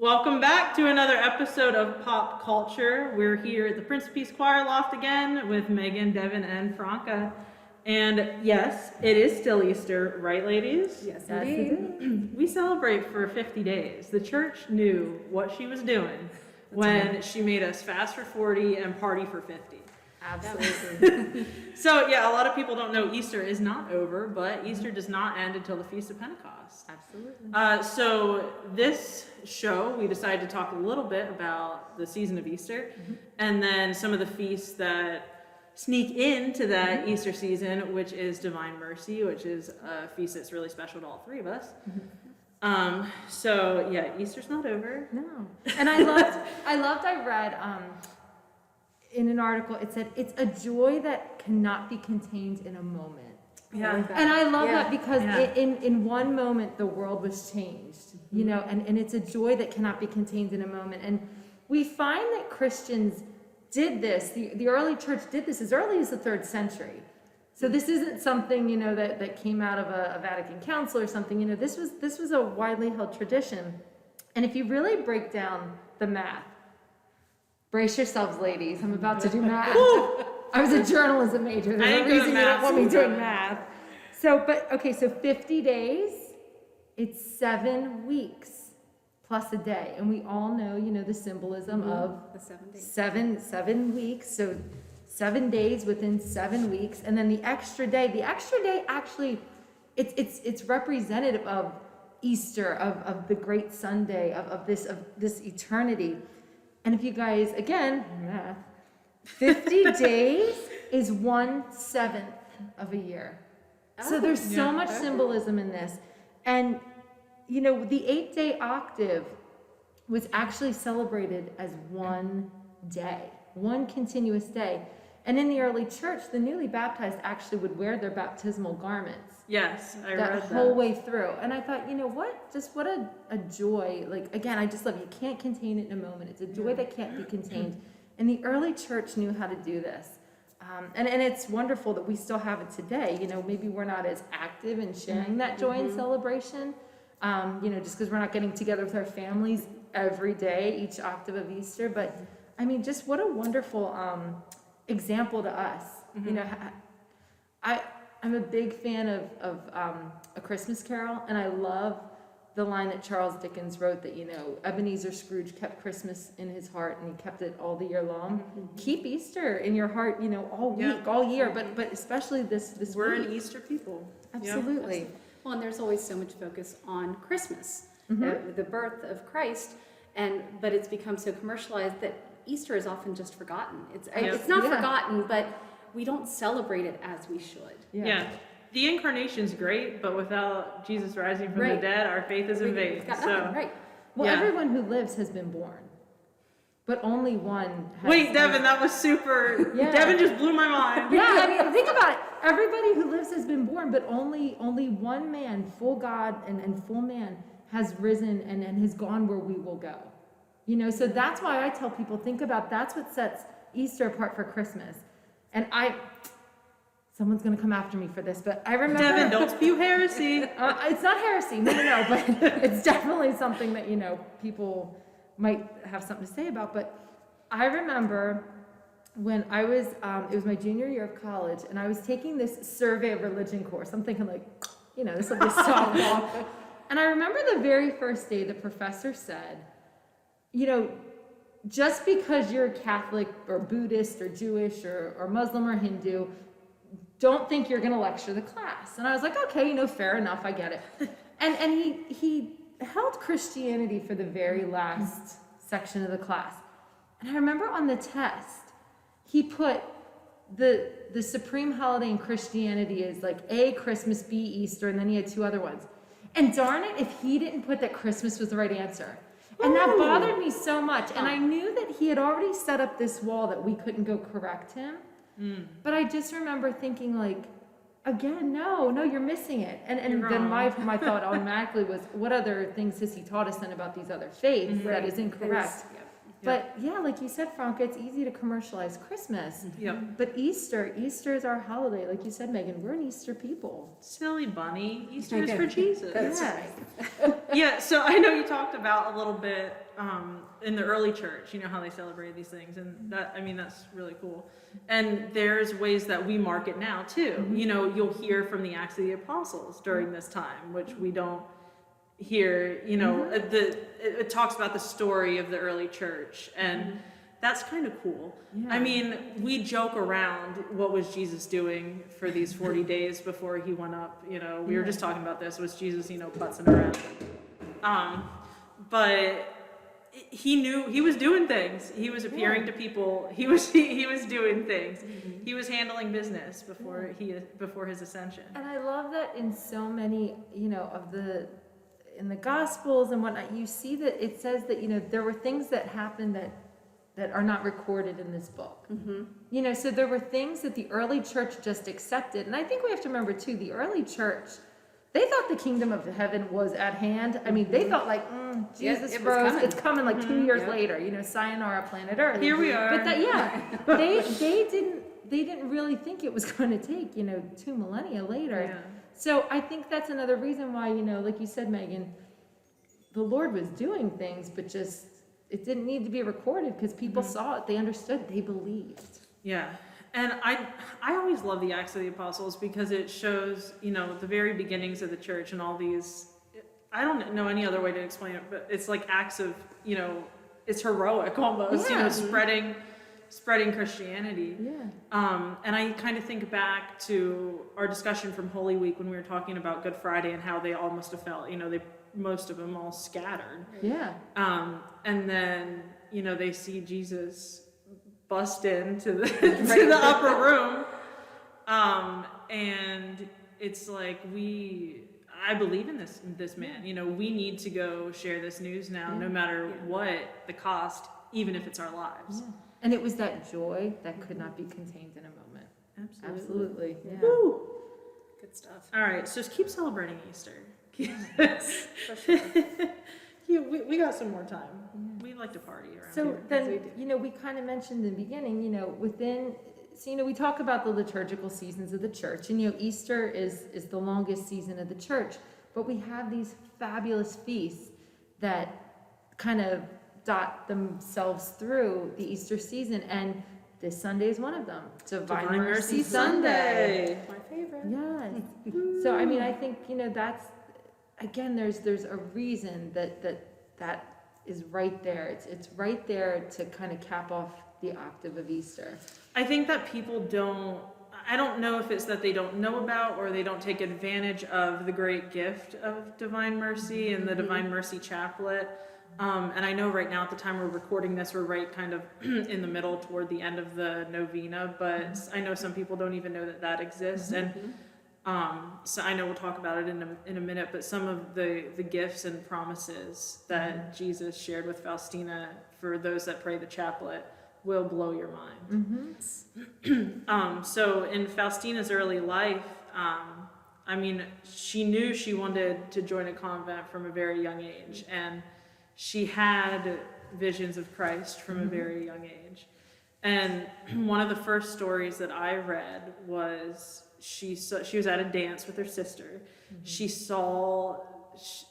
Welcome back to another episode of Pop Culture. We're here at the Prince of Peace Choir Loft again with Megan, Devin, and Franca. And yes, it is still Easter, right, ladies? Yes, indeed. We celebrate for 50 days. The church knew what she was doing when she made us fast for 40 and party for 50. Absolutely. So yeah, a lot of people don't know Easter is not over, but Easter does not end until the Feast of Pentecost. Absolutely. So this show, we decided to talk a little bit about the season of Easter, and then some of the feasts that sneak into that Easter season, which is Divine Mercy, which is a feast that's really special to all three of us. So yeah, Easter's not over. No. And I read in an article, it said, it's a joy that cannot be contained in a moment. Yeah. And I love that because in one moment the world was changed, you know, and it's a joy that cannot be contained in a moment. And we find that Christians did this, the early church did this as early as the 3rd century. So this isn't something, you know, that came out of a Vatican Council or something, you know, this was a widely held tradition. And if you really break down the math, brace yourselves, ladies. I'm about to do math. I was a journalism major. There's no reason you don't want me doing math. So 50 days, it's 7 weeks plus a day. And we all know, you know, the symbolism of the 7 days. Seven weeks. So 7 days within 7 weeks. And then the extra day actually, it's representative of Easter, of the great Sunday, of this eternity. And if you guys, again, math, 50 days is 1/7 of a year. So there's so much symbolism in this. And, you know, the 8-day octave was actually celebrated as one day, one continuous day. And in the early church, the newly baptized actually would wear their baptismal garments. Yes, I read that. That whole way through. And I thought, you know what? Just what a joy. Like, again, I just love, you can't contain it in a moment. It's a joy that can't be contained. And the early church knew how to do this. And it's wonderful that we still have it today. You know, maybe we're not as active in sharing that joy and celebration, you know, just because we're not getting together with our families every day, each octave of Easter. But, I mean, just what a wonderful example to us. You know, I'm a big fan of A Christmas Carol, and I love the line that Charles Dickens wrote that, you know, Ebenezer Scrooge kept Christmas in his heart, and he kept it all the year long. Keep Easter in your heart, you know, all week, all year, but especially this We're week. an Easter people. Absolutely. Well, and there's always so much focus on Christmas, the birth of Christ, but it's become so commercialized that Easter is often just forgotten. It's not forgotten, but we don't celebrate it as we should. Yeah. The incarnation's great, but without Jesus rising from the dead, our faith is in vain. We've got nothing, right. Well, everyone who lives has been born, but only one has. Wait, Devin, that was super. Devin just blew my mind. Yeah, I mean, think about it. Everybody who lives has been born, but only one man, full God and full man, has risen and has gone where we will go. You know, so that's why I tell people, think about, that's what sets Easter apart for Christmas. And someone's going to come after me for this, but I remember... Devin, don't spew heresy. It's not heresy, no, but it's definitely something that, you know, people might have something to say about. But I remember when I was, it was my junior year of college, and I was taking this survey of religion course. I'm thinking like, you know, this will be softball. And I remember the very first day the professor said, you know, just because you're Catholic or Buddhist or Jewish or Muslim or Hindu, don't think you're going to lecture the class. And I was like, okay, you know, fair enough, I get it. And he held Christianity for the very last section of the class. And I remember on the test, he put the supreme holiday in Christianity is like A, Christmas, B, Easter, and then he had 2 other ones. And darn it, if he didn't put that Christmas was the right answer. And that bothered me so much. And I knew that he had already set up this wall that we couldn't go correct him. But I just remember thinking, like, again, no, you're missing it. And then my thought automatically was, what other things has he taught us then about these other faiths that is incorrect? But yeah, like you said, Franca, it's easy to commercialize Christmas. Yep. But Easter is our holiday. Like you said, Megan, we're an Easter people. Silly bunny. Easter is for Jesus. That's Yes. Yeah, so I know you talked about a little bit in the early church, you know, how they celebrated these things. And that, I mean, that's really cool. And there's ways that we mark it now, too. You know, you'll hear from the Acts of the Apostles during this time, which we don't hear, you know, it talks about the story of the early church. And that's kind of cool. Yeah. I mean, we joke around what was Jesus doing for these 40 days before he went up. You know, we were just talking about this. Was Jesus, you know, putzing around? But he knew he was doing things. He was appearing to people. He was doing things. He was handling business before his ascension. And I love that in so many, you know, in the Gospels and whatnot, you see that it says that, you know, there were things that happened that are not recorded in this book. You know, so there were things that the early church just accepted. And I think we have to remember too, the early church, they thought the kingdom of heaven was at hand. I mean, they felt like, Jesus rose, it's coming like 2 years later, you know, sayonara planet Earth. Here we are. But they didn't really think it was going to take, you know, 2 millennia later. Yeah. So I think that's another reason why, you know, like you said, Megan, the Lord was doing things, but just it didn't need to be recorded because people saw it, they understood, they believed. Yeah. And I always love the Acts of the Apostles because it shows, you know, the very beginnings of the church and all these, I don't know any other way to explain it, but it's like acts of, you know, it's heroic almost, you know, spreading Christianity. Yeah. And I kind of think back to our discussion from Holy Week when we were talking about Good Friday and how they all must have felt, you know, most of them all scattered. Yeah. And then, you know, they see Jesus bust into the upper room. And it's like I believe in this man. You know, we need to go share this news now, no matter what the cost, even if it's our lives. Yeah. And it was that joy that could not be contained in a moment. Absolutely. Yeah. Woo! Good stuff. All right, so just keep celebrating Easter. For sure. Yeah, we got some more time. We like to party around So here. then, you know, we kind of mentioned in the beginning, you know, so, you know, we talk about the liturgical seasons of the church, and, you know, Easter is the longest season of the church, but we have these fabulous feasts that kind of dot themselves through the Easter season, and this Sunday is one of them, Divine Mercy Sunday. My favorite. Yes. So, I mean, I think, you know, that's, again, there's a reason that is right there. It's right there to kind of cap off the octave of Easter. I think that people I don't know if it's that they don't know about or they don't take advantage of the great gift of Divine Mercy and the Divine Mercy Chaplet. And I know right now at the time we're recording this, we're right kind of in the middle toward the end of the novena, but I know some people don't even know that exists. And so I know we'll talk about it in a minute, but some of the gifts and promises that Jesus shared with Faustina for those that pray the chaplet will blow your mind. So in Faustina's early life, I mean, she knew she wanted to join a convent from a very young age, and she had visions of Christ from a very young age. And one of the first stories that I read was she was at a dance with her sister. She saw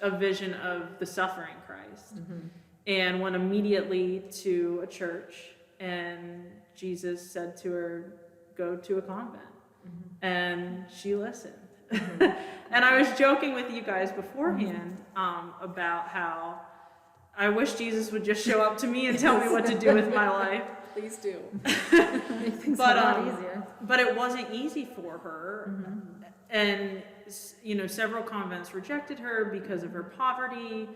a vision of the suffering Christ and went immediately to a church, and Jesus said to her, go to a convent. And she listened. And I was joking with you guys beforehand about how I wish Jesus would just show up to me and tell me what to do with my life. Please do. Make things a lot easier. But it wasn't easy for her. And, you know, several convents rejected her because of her poverty.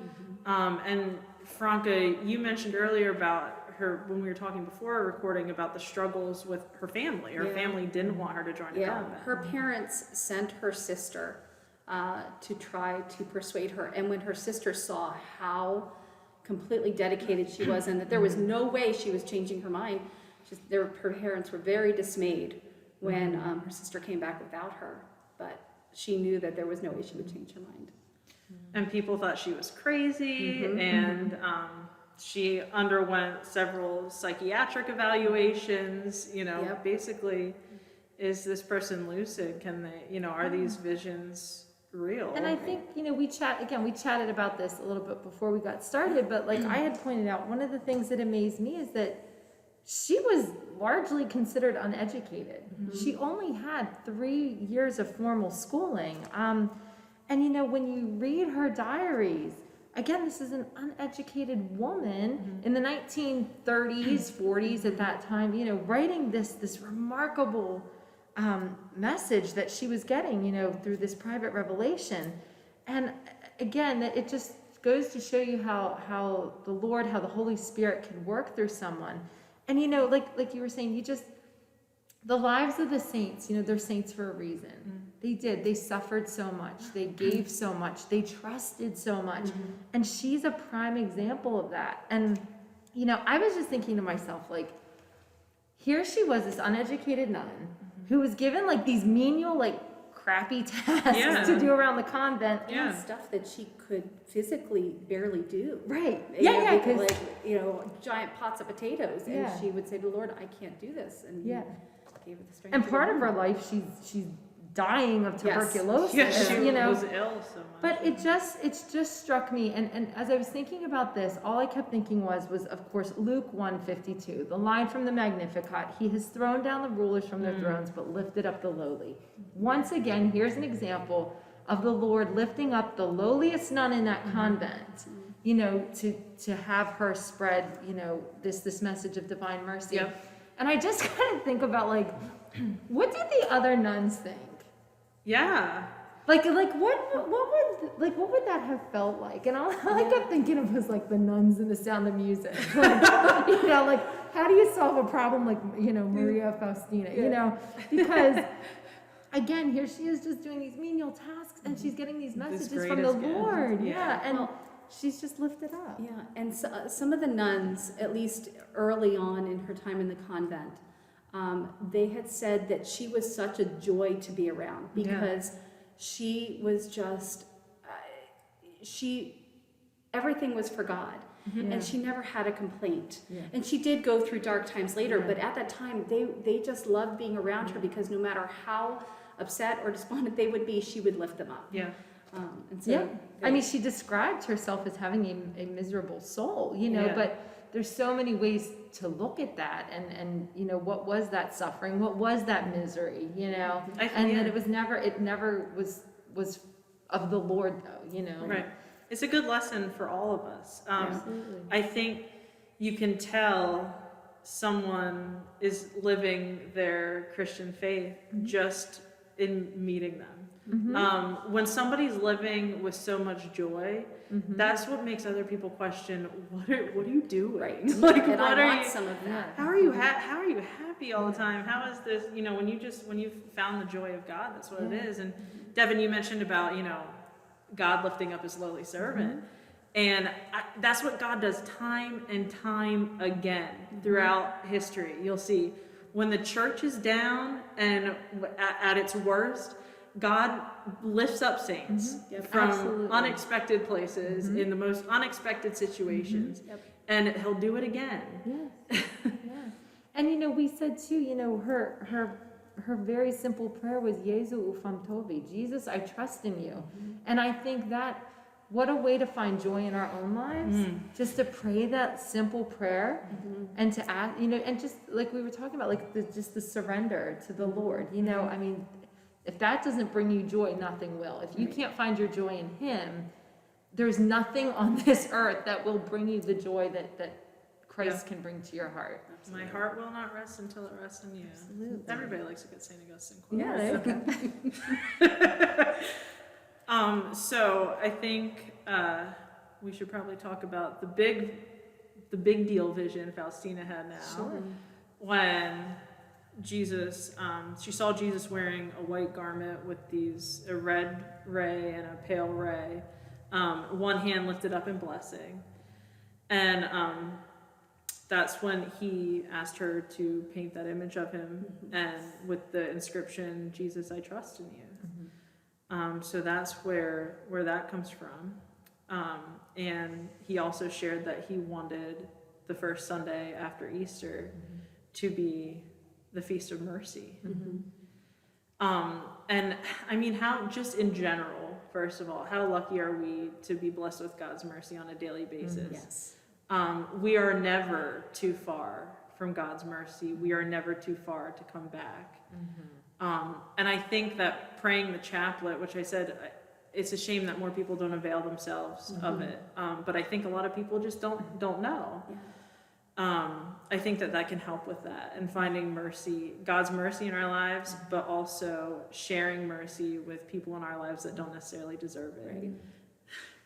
And Franca, you mentioned earlier about her, when we were talking before recording, about the struggles with her family. Her family didn't want her to join a convent. Her parents sent her sister to try to persuade her. And when her sister saw how completely dedicated she was and that there was no way she was changing her mind, her parents were very dismayed when her sister came back without her. But she knew that there was no way she would change her mind. And people thought she was crazy, and She underwent several psychiatric evaluations, Yep. basically, is this person lucid? Can they, are these visions real? And I think, we chatted about this a little bit before we got started, but like I had pointed out, one of the things that amazed me is that she was largely considered uneducated. She only had 3 years of formal schooling. And when you read her diaries, again, this is an uneducated woman in the 1930s, 40s at that time, writing this remarkable message that she was getting, through this private revelation. And again, it just goes to show you how the Lord, how the Holy Spirit can work through someone. And like you were saying, the lives of the saints, they're saints for a reason. They suffered so much, they gave so much, they trusted so much. And she's a prime example of that. And I was just thinking to myself, like, here she was, this uneducated nun who was given like these menial, like crappy tasks to do around the convent. And stuff that she could physically barely do. Right. Because like, giant pots of potatoes. And Yeah. she would say to the Lord, I can't do this. And he gave her the strength. And to part do of it. her life, she's dying of tuberculosis. Yeah, she was ill so much. But it just struck me, and as I was thinking about this, all I kept thinking was of course Luke 1:52, the line from the Magnificat, he has thrown down the rulers from their thrones, but lifted up the lowly. Once again, here's an example of the Lord lifting up the lowliest nun in that convent, to have her spread, this message of divine mercy. Yep. And I just kind of think about like, what did the other nuns think? Yeah. Like what would that have felt like? And all I kept thinking of was like the nuns in The Sound of Music. Like, like how do you solve a problem like Maria Faustina? Because again, here she is just doing these menial tasks, and she's getting these messages from the Lord. And she's just lifted up. Yeah, and so, some of the nuns, at least early on in her time in the convent, they had said that she was such a joy to be around because she was just, everything was for God. And she never had a complaint. And she did go through dark times later, but at that time, they just loved being around her because no matter how upset or despondent they would be, she would lift them up. And so I mean, she described herself as having a miserable soul, but there's so many ways to look at that, and what was that suffering, what was that misery, and that it never was of the Lord though, Right. It's a good lesson for all of us. Absolutely. I think you can tell someone is living their Christian faith just in meeting them. When somebody's living with so much joy, that's what makes other people question, what are you doing? Right. Like, and what I are want you? some of that. How are you happy all the time? How is this? When you've found the joy of God, that's what it is. And Devin, you mentioned about God lifting up His lowly servant, and that's what God does time and time again throughout history. You'll see when the church is down and at its worst, God lifts up saints from Absolutely. unexpected places in the most unexpected situations, and He'll do it again. Yes. And we said too, her very simple prayer was Jesu ufam tovi, Jesus, I trust in you. And I think that what a way to find joy in our own lives, just to pray that simple prayer and to ask, and just like we were talking about, like just the surrender to the Lord. I mean, if that doesn't bring you joy, nothing will. If you can't find your joy in Him, there's nothing on this earth that will bring you the joy that Christ can bring to your heart. My heart will not rest until it rests in you. Absolutely. Everybody likes a good St. Augustine quote. Yeah. So I think we should probably talk about the big deal vision Faustina had now. Sure. When Jesus, she saw Jesus wearing a white garment with a red ray and a pale ray, one hand lifted up in blessing. And that's when he asked her to paint that image of him, and with the inscription, Jesus, I trust in you. So that's where that comes from. And he also shared that he wanted the first Sunday after Easter to be the Feast of Mercy. And I mean, how, just in general, first of all, how lucky are we to be blessed with God's mercy on a daily basis? Yes. We are never too far from God's mercy. We are never too far to come back. And I think that praying the chaplet, which I said, it's a shame that more people don't avail themselves of it. But I think a lot of people just don't know. I think that can help with that, and finding mercy, God's mercy in our lives, but also sharing mercy with people in our lives that don't necessarily deserve it. Right.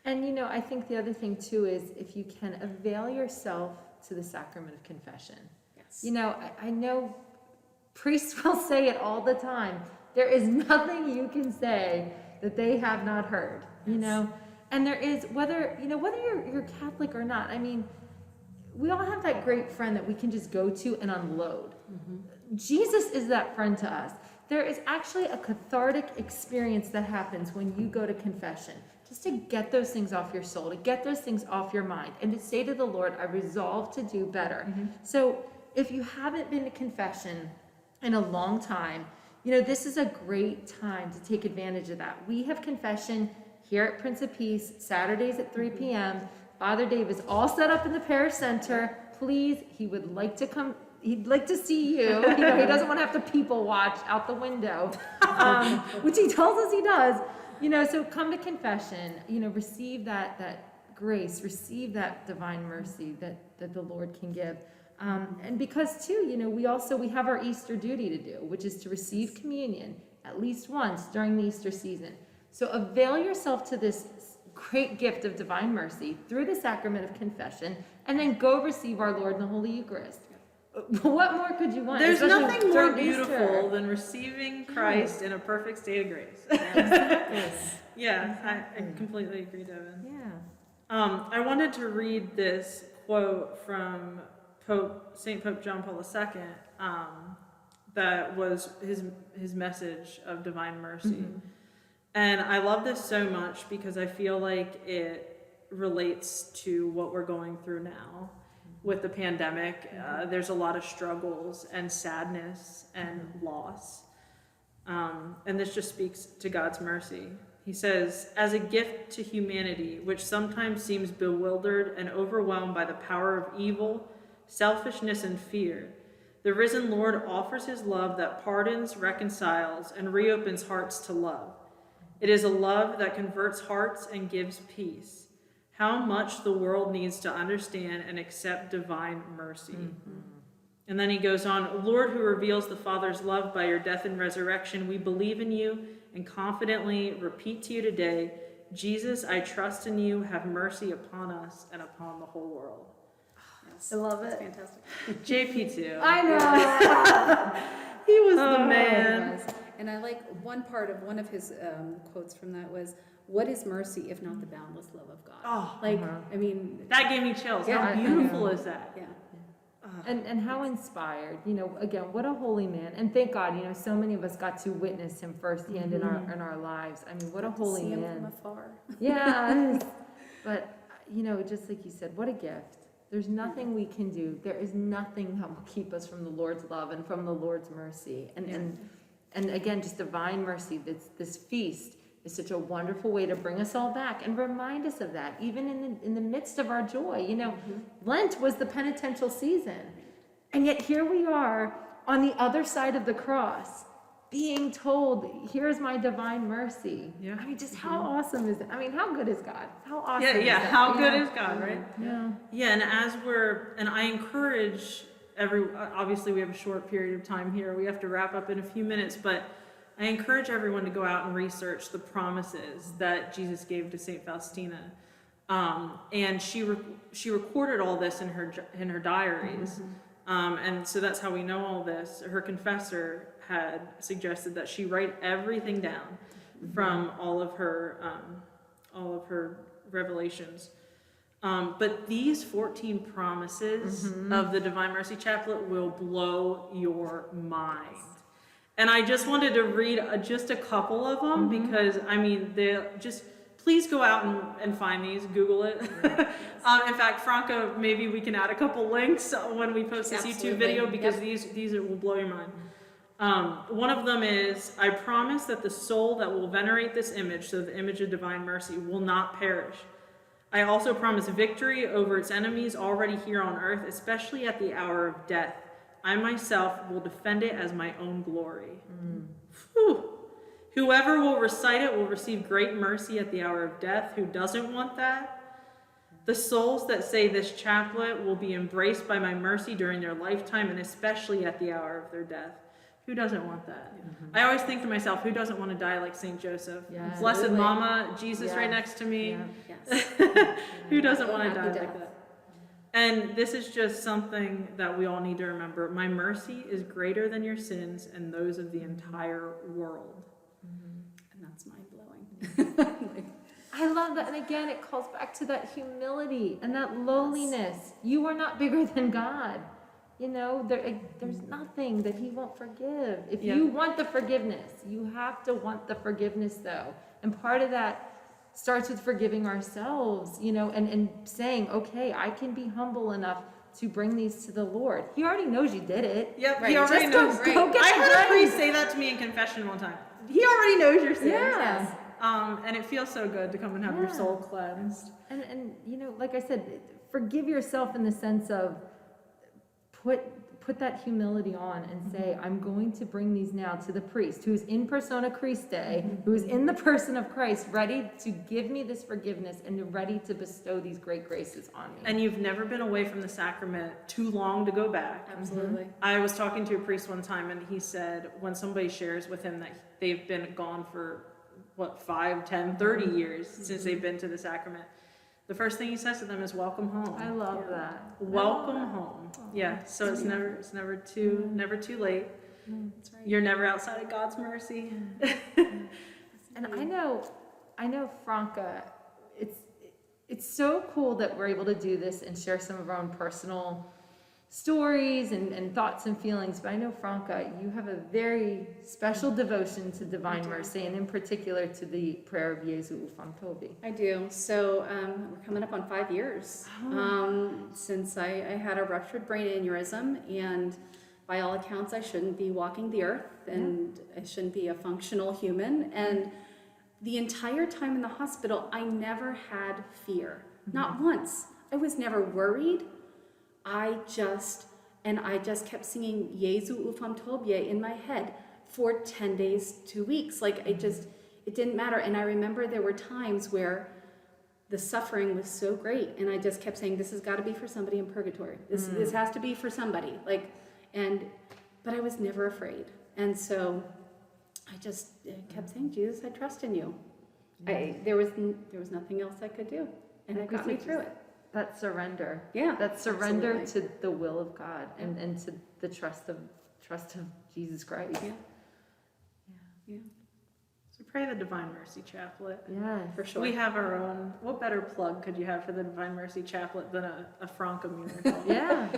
And I think the other thing too is if you can avail yourself to the sacrament of confession. Yes. I know priests will say it all the time. There is nothing you can say that they have not heard, and there is, whether you're Catholic or not. I mean, we all have that great friend that we can just go to and unload. Jesus is that friend to us. There is actually a cathartic experience that happens when you go to confession, just to get those things off your soul, to get those things off your mind, and to say to the Lord, I resolve to do better. So if you haven't been to confession in a long time, this is a great time to take advantage of that. We have confession here at Prince of Peace, Saturdays at 3 p.m. Father Dave is all set up in the parish center. Please, he would like to come. He'd like to see you. He doesn't want to have to people watch out the window, which he tells us he does. So come to confession. Receive that grace, receive that divine mercy that the Lord can give. And because too, we have our Easter duty to do, which is to receive communion at least once during the Easter season. So avail yourself to this great gift of divine mercy through the sacrament of confession, and then go receive our Lord in the Holy Eucharist. What more could you want? There's Especially nothing more during beautiful Easter. than receiving Christ in a perfect state of grace. Yeah, I completely agree, Devin. Yeah. I wanted to read this quote from St. Pope John Paul II, that was his message of divine mercy. And I love this so much because I feel like it relates to what we're going through now with the pandemic. There's a lot of struggles and sadness and loss. And this just speaks to God's mercy. He says, as a gift to humanity, which sometimes seems bewildered and overwhelmed by the power of evil, selfishness, and fear, the risen Lord offers his love that pardons, reconciles, and reopens hearts to love. It is a love that converts hearts and gives peace. How much the world needs to understand and accept divine mercy. And then he goes on, Lord, who reveals the Father's love by your death and resurrection, we believe in you and confidently repeat to you today, Jesus, I trust in you. Have mercy upon us and upon the whole world. Yes. I love That's it. fantastic. JP too. I know. He was the It man. was. And I like one of his quotes from that was, what is mercy if not the boundless love of God? Oh, I mean, that gave me chills. Yeah, How I beautiful know. is that? yeah. And how inspired, again, what a holy man. And thank God, so many of us got to witness him firsthand in our lives. I mean, what a holy See him man. from afar. Yeah. But, just like you said, what a gift. There's nothing we can do. There is nothing that will keep us from the Lord's love and from the Lord's mercy. And again, just divine mercy, this feast is such a wonderful way to bring us all back and remind us of that, even in the midst of our joy. Lent was the penitential season. And yet here we are on the other side of the cross, being told, here's my divine mercy. Yeah. I mean, just how awesome is it? I mean, how good is God? How awesome is Yeah, that? how good is God, right? Yeah. Yeah, and I encourage obviously we have a short period of time here. We have to wrap up in a few minutes, but I encourage everyone to go out and research the promises that Jesus gave to St. Faustina. And she recorded all this in her diaries. And so that's how we know all this. Her confessor had suggested that she write everything down from all of her revelations. But these 14 promises of the Divine Mercy Chaplet will blow your mind. And I just wanted to read just a couple of them because, I mean, they just please go out and find these, Google it. In fact, Franca, maybe we can add a couple links when we post this YouTube video, because these will blow your mind. One of them is, I promise that the soul that will venerate this image, so the image of divine mercy, will not perish. I also promise victory over its enemies already here on earth, especially at the hour of death. I myself will defend it as my own glory. Whew. Whoever will recite it will receive great mercy at the hour of death. Who doesn't want that? The souls that say this chaplet will be embraced by my mercy during their lifetime, and especially at the hour of their death. Who doesn't want that? I always think to myself, who doesn't want to die like St. Joseph? Yeah. Blessed Absolutely. Mama, Jesus right next to me. Yeah. Yes. Who doesn't want to die Happy like death. that? And this is just something that we all need to remember. My mercy is greater than your sins and those of the entire world. And that's mind-blowing. I love that. And again, it calls back to that humility and that lowliness. You are not bigger than God. You know, there's nothing that he won't forgive. If you want the forgiveness, you have to want the forgiveness, though. And part of that starts with forgiving ourselves, you know, and saying, okay, I can be humble enough to bring these to the Lord. He already knows you did it. Yep, Right. he already Just knows. go get I the heard a grace. priest say that to me in confession one time. He already knows your sins. Yeah. And it feels so good to come and have your soul cleansed. And you know, like I said, forgive yourself in the sense of put that humility on and say, I'm going to bring these now to the priest who's in persona Christe, who is in the person of Christ, ready to give me this forgiveness and ready to bestow these great graces on me. And you've never been away from the sacrament too long to go back. Absolutely. I was talking to a priest one time, and he said when somebody shares with him that they've been gone for 5, 10, 30 years since they've been to the sacrament, the first thing he says to them is welcome home. I love that. Welcome home. Yeah, so it's never too late. That's right. You're never outside of God's mercy. And I know Franca, it's so cool that we're able to do this and share some of our own personal stories and thoughts and feelings, but I know, Franca, you have a very special devotion to divine mercy, and in particular to the prayer of Jesu ufam tobi. I do. So we're coming up on 5 years since I had a ruptured brain aneurysm, and by all accounts I shouldn't be walking the earth, and I shouldn't be a functional human. And the entire time in the hospital, I never had fear. Not once. I was never worried. I just kept singing Jesu ufam tobie in my head for 10 days, 2 weeks. Like it didn't matter. And I remember there were times where the suffering was so great, and I just kept saying, this has got to be for somebody in purgatory. This has to be for somebody. But I was never afraid. And so I just kept saying, Jesus, I trust in you. There was nothing else I could do, and it got me through it. That surrender. Yeah, That surrender absolutely. to the will of God and to the trust of Jesus Christ. Yeah. So pray the Divine Mercy Chaplet. Yes. For sure. We have our own. What better plug could you have for the Divine Mercy Chaplet than a Franca miracle? Yeah.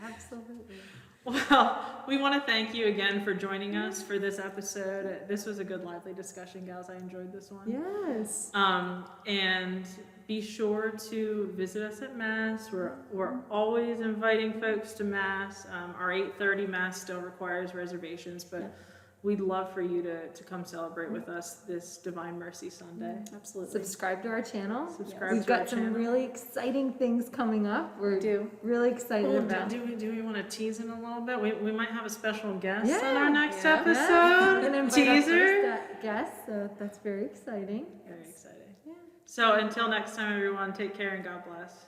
Absolutely. Well, we want to thank you again for joining us for this episode. This was a good, lively discussion, gals. I enjoyed this one. Yes. And be sure to visit us at Mass. We're always inviting folks to Mass. Our 8:30 Mass still requires reservations, but we'd love for you to come celebrate with us this Divine Mercy Sunday. Absolutely. Subscribe to our channel. Subscribe We've to our got some channel. really exciting things coming up. We're do. really excited Oh, about. do we want to tease in a little bit? We might have a special guest Yeah. on our next Yeah. We're episode. gonna invite our Teaser. first guest, so that's very exciting. Very exciting. Yeah. So until next time, everyone, take care and God bless.